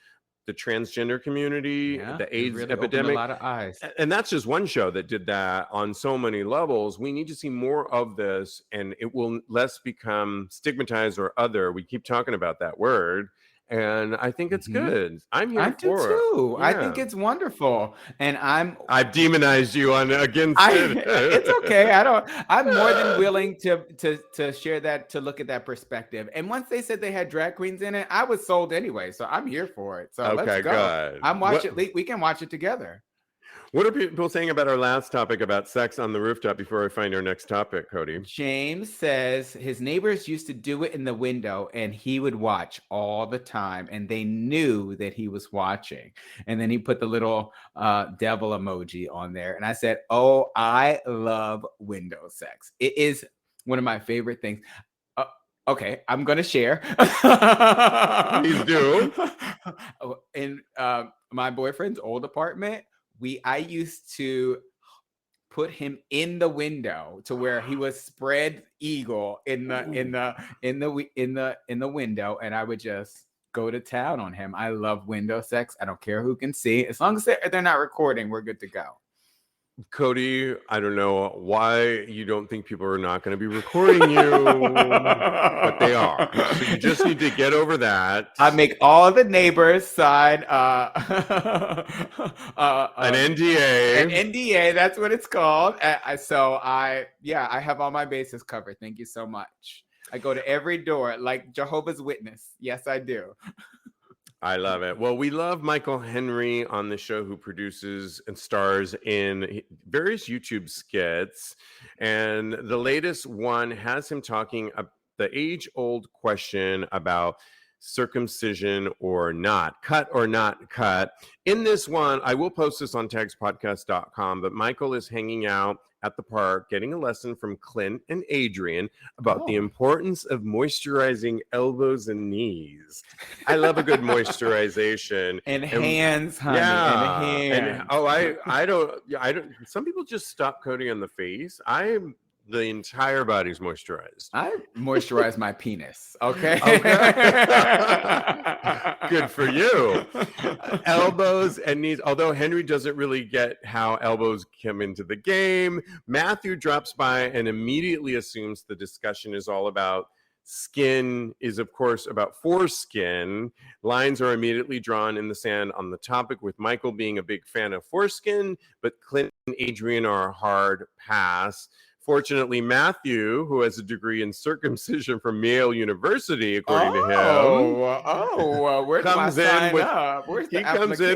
the transgender community, the AIDS really epidemic. A lot of eyes. And that's just one show that did that on so many levels. We need to see more of this, and it will less become stigmatized or other. We keep talking about that word. And I think it's good. I'm here for it. Too. Yeah. I think it's wonderful. And I've demonized you against it. It's okay. I'm more than willing to share that, to look at that perspective. And once they said they had drag queens in it, I was sold anyway. So I'm here for it. So let's go. Good. I'm watching. We can watch it together. What are people saying about our last topic about sex on the rooftop before I find our next topic, Kodi? James says his neighbors used to do it in the window and he would watch all the time, and they knew that he was watching. And then he put the little devil emoji on there. And I said, oh, I love window sex. It is one of my favorite things. Okay, I'm going to share. Please do. In my boyfriend's old apartment, I used to put him in the window to where he was spread eagle in the window, and I would just go to town on him. I love window sex. I don't care who can see, as long as they're not recording, we're good to go. Kodi, I don't know why you don't think people are not going to be recording you, but they are. So you just need to get over that. I make all the neighbors sign an NDA. An NDA, that's what it's called. I have all my bases covered. Thank you so much. I go to every door like Jehovah's Witness. Yes, I do. I love it. Well, we love Michael Henry on the show, who produces and stars in various YouTube skits. And the latest one has him talking about the age-old question about circumcision or not, cut or not cut. In this one, I will post this on TAGSPodcast.com, but Michael is hanging out at the park getting a lesson from Clint and Adrian about the importance of moisturizing elbows and knees. I love a good moisturization. And hands, honey. Yeah. And hands. I don't. Some people just stop coating on the face. The entire body's moisturized. I moisturize my penis. Okay. Good for you. Elbows and knees. Although Henry doesn't really get how elbows come into the game, Matthew drops by and immediately assumes the discussion is all about skin, is of course about foreskin. Lines are immediately drawn in the sand on the topic, with Michael being a big fan of foreskin, but Clint and Adrian are a hard pass. Fortunately, Matthew, who has a degree in circumcision from Yale University, according to him, comes in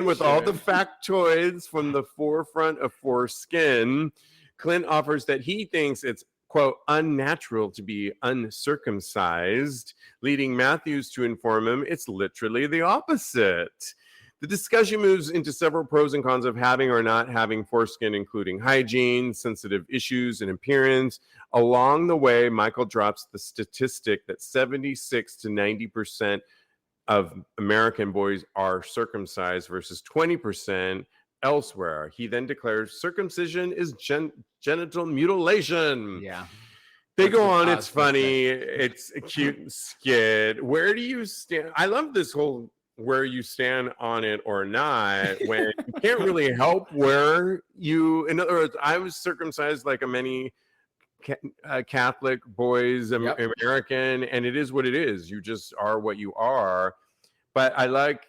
with all the factoids from the forefront of foreskin. Clint offers that he thinks it's, quote, unnatural to be uncircumcised, leading Matthews to inform him it's literally the opposite. The discussion moves into several pros and cons of having or not having foreskin, including hygiene, sensitive issues, and appearance. Along the way, Michael drops the statistic that 76 to 90% of American boys are circumcised versus 20% elsewhere. He then declares circumcision is genital mutilation. Yeah. They go on. It's funny. It's a cute skit. Where do you stand? I love this whole where you stand on it or not, when you can't really help where you, in other words, I was circumcised like a many Catholic boys, American, and it is what it is. You just are what you are. But I like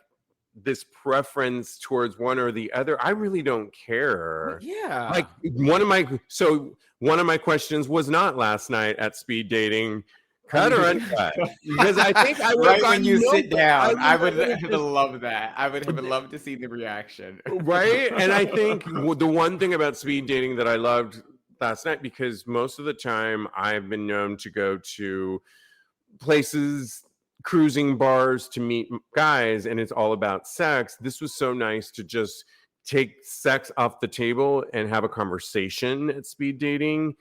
this preference towards one or the other. I really don't care. Yeah. Like one of my questions was not last night at speed dating, cut or uncut? Because I think I would right when you sit down, I would have loved that. I would have loved to see the reaction. Right. And I think the one thing about speed dating that I loved last night, because most of the time I've been known to go to places, cruising bars to meet guys, and it's all about sex. This was so nice to just take sex off the table and have a conversation at speed dating.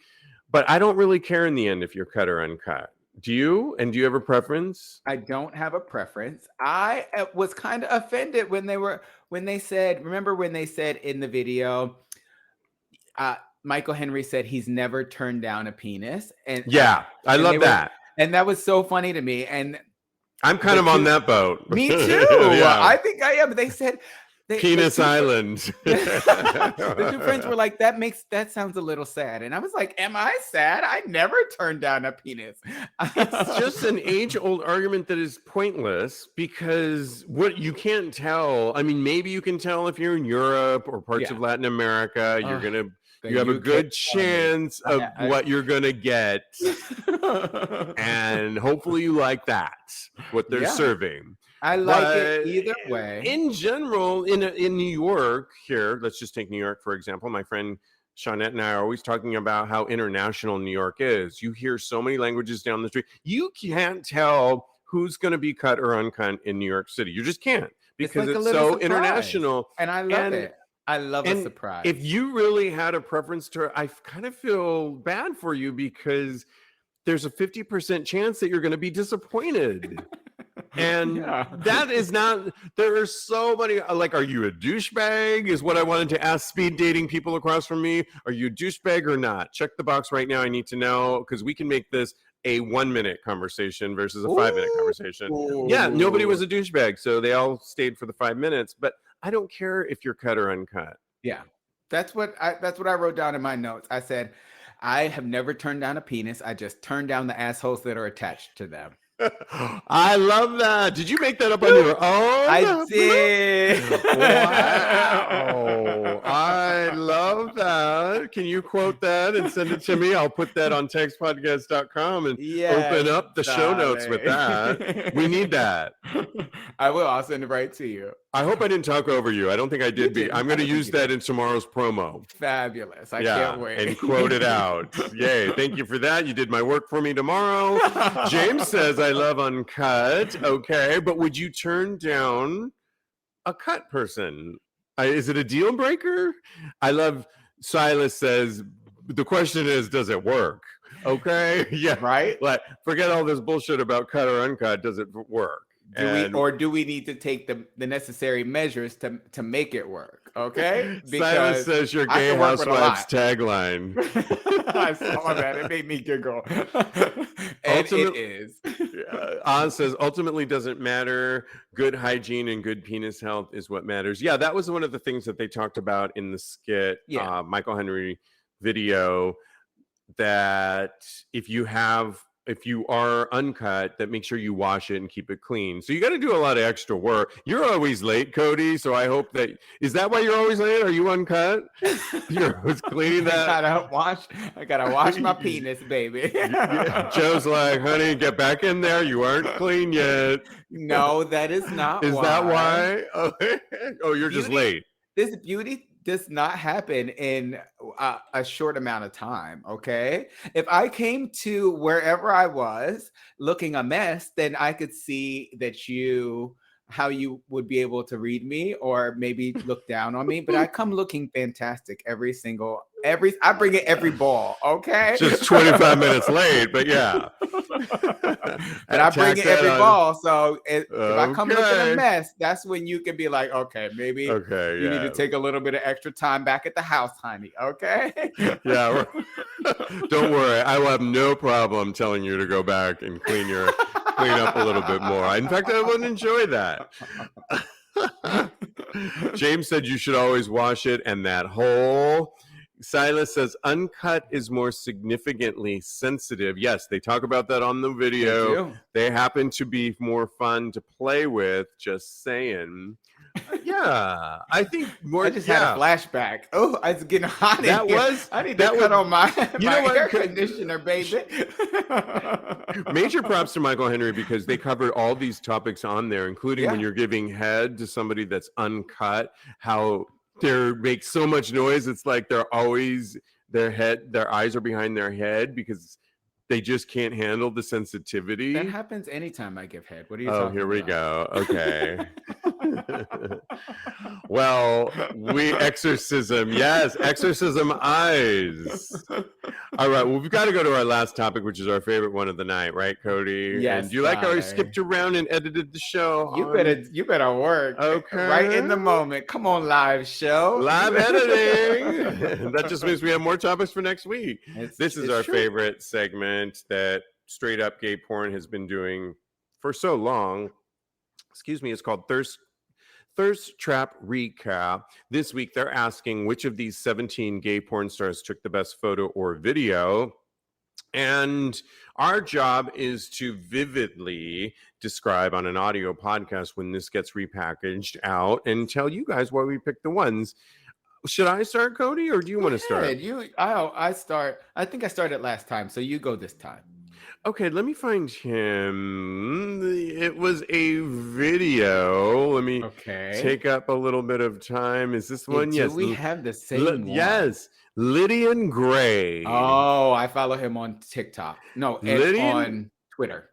But I don't really care in the end if you're cut or uncut. Do you? And do you have a preference? I don't have a preference. I was kind of offended when they said, remember when they said in the video, Michael Henry said he's never turned down a penis. And yeah, I love that. And that was so funny to me. And I'm kind of on that boat. Me too. Yeah. I think I am. They said Penis Island. The two friends were like, that sounds a little sad. And I was like, am I sad? I never turned down a penis. It's just an age-old argument that is pointless, because what you can't tell, I mean, maybe you can tell if you're in Europe or parts of Latin America, you have a good chance of what you're gonna get. And hopefully you like that, what they're serving. I like it either way. In general, in New York here, let's just take New York, for example. My friend Shawnette and I are always talking about how international New York is. You hear so many languages down the street. You can't tell who's going to be cut or uncut in New York City. You just can't, because it's so international. And I love it. I love a surprise. If you really had a preference to, I kind of feel bad for you, because there's a 50% chance that you're going to be disappointed. And that is not, there are so many, like, are you a douchebag is what I wanted to ask speed dating people across from me. Are you a douchebag or not? Check the box right now. I need to know, because we can make this a 1-minute conversation versus a 5-minute conversation. Yeah, nobody was a douchebag, so they all stayed for the 5 minutes. But I don't care if you're cut or uncut. Yeah, that's what I wrote down in my notes. I said, I have never turned down a penis. I just turned down the assholes that are attached to them. I love that. Did you make that up on your own? I did. Wow. I love that. Can you quote that and send it to me? I'll put that on TAGSPodcast.com and open up the show notes with that. We need that. I will. I'll send it right to you. I hope I didn't talk over you. I don't think I did. I'm going to use that in tomorrow's promo. Fabulous. I can't wait. And quote it out. Yay. Thank you for that. You did my work for me tomorrow. James says, I love uncut. Okay. But would you turn down a cut person? Is it a deal breaker? I love, Silas says, the question is, does it work? Okay. Yeah. Right. But forget all this bullshit about cut or uncut. Does it work? Do we need to take the necessary measures to make it work? Okay. Because Silas says your gay housewife's tagline. I saw that. It made me giggle. And it is. Oz says, ultimately doesn't matter. Good hygiene and good penis health is what matters. Yeah, that was one of the things that they talked about in the skit, Michael Henry video, that if you are uncut, that make sure you wash it and keep it clean. So you got to do a lot of extra work. You're always late, Kodi. So I hope is that why you're always late? Are you uncut? You're always cleaning that. I gotta wash my penis, baby. Joe's like, honey, get back in there. You aren't clean yet. No, that is not why. Is that why? Oh, you're just late. This beauty does not happen in a short amount of time. Okay. If I came to wherever I was looking a mess, then I could see how you would be able to read me or maybe look down on me. But I come looking fantastic I bring it every ball. Okay. Just 25 minutes late, but yeah. And I bring it every ball. So if I come looking a mess, that's when you can be like, okay, maybe you need to take a little bit of extra time back at the house, honey. Okay. Yeah. Don't worry. I will have no problem telling you to go back and clean up a little bit more. In fact, I would enjoy that. James said you should always wash it, and that hole. Silas says Uncut is more significantly sensitive. Yes, they talk about that on the video. They happen to be more fun to play with. Just saying. Yeah, I think more. I just had a flashback. Oh, it's getting hot in here. I need to cut on my air conditioner, baby. Major props to Michael Henry because they covered all these topics on there, including when you're giving head to somebody that's uncut, how they make so much noise. It's like they're always their eyes are behind their head because they just can't handle the sensitivity. That happens anytime I give head. What are you talking about? Oh, here we go. Okay. Well, exorcism. Yes, exorcism eyes. All right. Well, we've got to go to our last topic, which is our favorite one of the night, right, Kodi? Yes. And do you like how we skipped around and edited the show? You better work. Okay. Right in the moment. Come on, live show. Live editing. That just means we have more topics for next week. This is our favorite segment that Straight Up Gay Porn has been doing for so long. Excuse me. It's called Thirst Trap Recap. This week, they're asking which of these 17 gay porn stars took the best photo or video. And our job is to vividly describe on an audio podcast when this gets repackaged out and tell you guys why we picked the ones. Should I start, Kodi, or do you want to start? I start. I think I started last time, so you go this time. Okay, let me find him. It was a video. Let me take up a little bit of time. Is this one? Yes. We have the same one. Yes. Lydian Gray. Oh, I follow him on TikTok. No, on Twitter.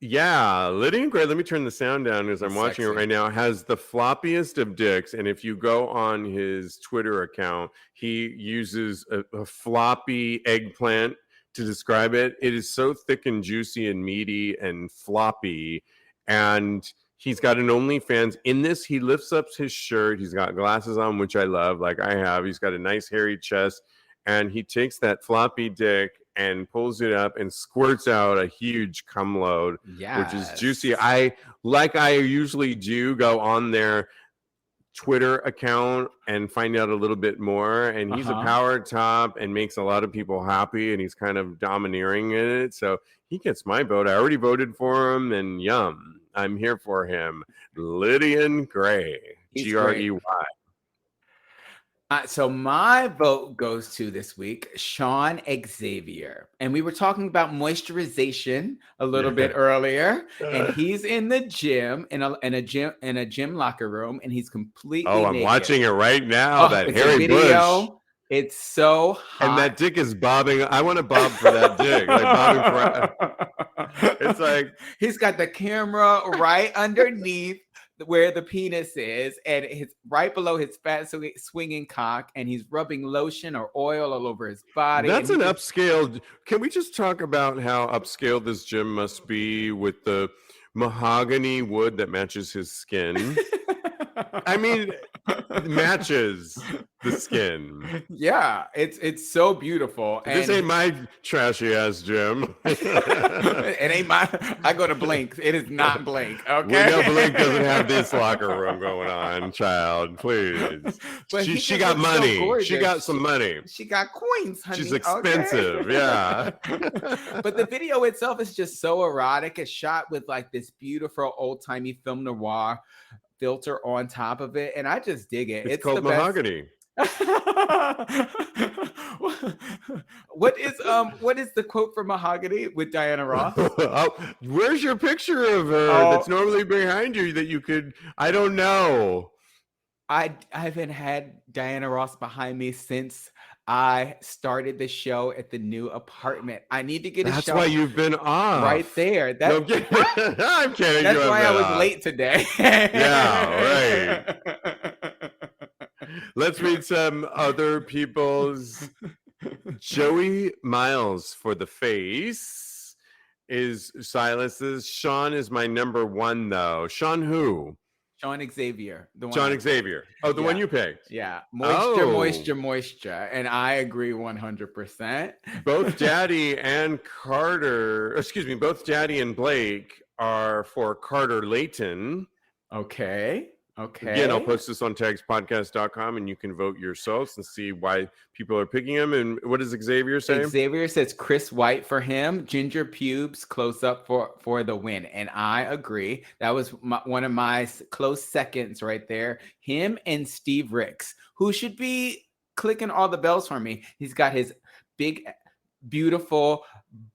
Yeah, Lydian Gray. Let me turn the sound down as I'm watching it right now. Has the floppiest of dicks. And if you go on his Twitter account, he uses a floppy eggplant to describe it. It is so thick and juicy and meaty and floppy. And he's got an OnlyFans. In this, he lifts up his shirt. He's got glasses on, which I love, like I have. He's got a nice hairy chest. And he takes that floppy dick and pulls it up and squirts out a huge cum load, which is juicy. I usually do go on their Twitter account and find out a little bit more, and he's a power top and makes a lot of people happy, and he's kind of domineering in it, so he gets my vote. I already voted for him, and yum, I'm here for him. Lydian Gray, Grey. So my vote goes to this week, Sean Xavier. And we were talking about moisturization a little bit earlier. And he's in the gym, in a gym locker room, and he's completely naked. Watching it right now. That hairy bush. It's so hot. And that dick is bobbing. I want to bob for that dick. Like bobbing for it's like he's got the camera right underneath where the penis is, and it's right below his fat swinging cock, and he's rubbing lotion or oil all over his body. That's an upscale. Can we just talk about how upscale this gym must be with the mahogany wood that matches his skin? I mean, it matches the skin. Yeah, it's so beautiful. This ain't my trashy ass gym. It ain't my. I go to Blink. It is not Blink. Okay, we know Blink doesn't have this locker room going on, child. Please, she got money. So she got some money. She got coins, honey. She's expensive. Yeah. But the video itself is just so erotic. It's shot with like this beautiful old timey film noir filter on top of it, and I just dig it. It's called mahogany. What is the quote from Mahogany with Diana Ross? Where's your picture of her that's normally behind you that you could? I don't know. I haven't had Diana Ross behind me since I started the show at the new apartment. I need to get a That's show why you've been off. right there. No, I'm kidding. I'm kidding. That's You why I have been was off. late today. Yeah, Let's read some other people's. Joey Miles for the face is Silas's. Sean is my number one, though. Sean who? Sean Xavier. The one Sean Xavier. Oh, the one you picked. Yeah. Moisture. And I agree 100%. Both Daddy and both Daddy and Blake are for Carter Layton. Okay. Again, I'll post this on TAGSPodcast.com and you can vote yourselves and see why people are picking him. And what does Xavier say? Xavier says Chris White for him. Ginger pubes close up for the win. And I agree. That was one of my close seconds right there. Him and Steve Ricks, who should be clicking all the bells for me. He's got his big, beautiful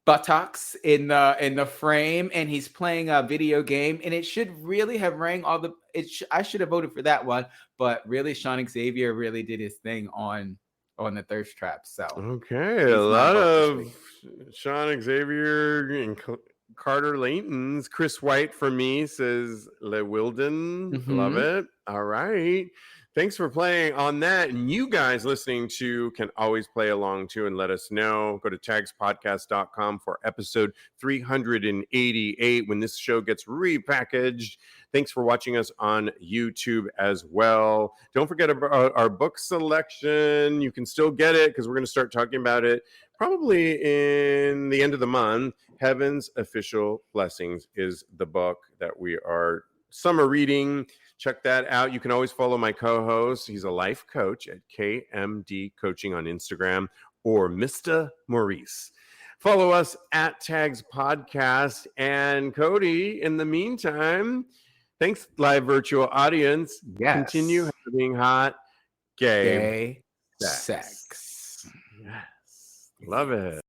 buttocks in the frame, and he's playing a video game, and it should really have rang all the I should have voted for that one, but really Sean Xavier really did his thing on the thirst trap. So okay, a lot of Sean Xavier and Carter Layton's. Chris White for me says Le Wilden. Love it. All right, thanks for playing on that. And you guys listening to can always play along too and let us know. Go to tagspodcast.com for episode 388 when this show gets repackaged. Thanks for watching us on YouTube as well. Don't forget about our book selection. You can still get it because we're going to start talking about it probably in the end of the month. Heaven's Official Blessings is the book that we are summer reading. Check that out. You can always follow my co-host. He's a life coach at KMD Coaching on Instagram, or Mr. Maurice. Follow us at Tags Podcast. And Kodi, in the meantime, thanks, live virtual audience. Yes. Continue having hot gay sex. Yes. Love it.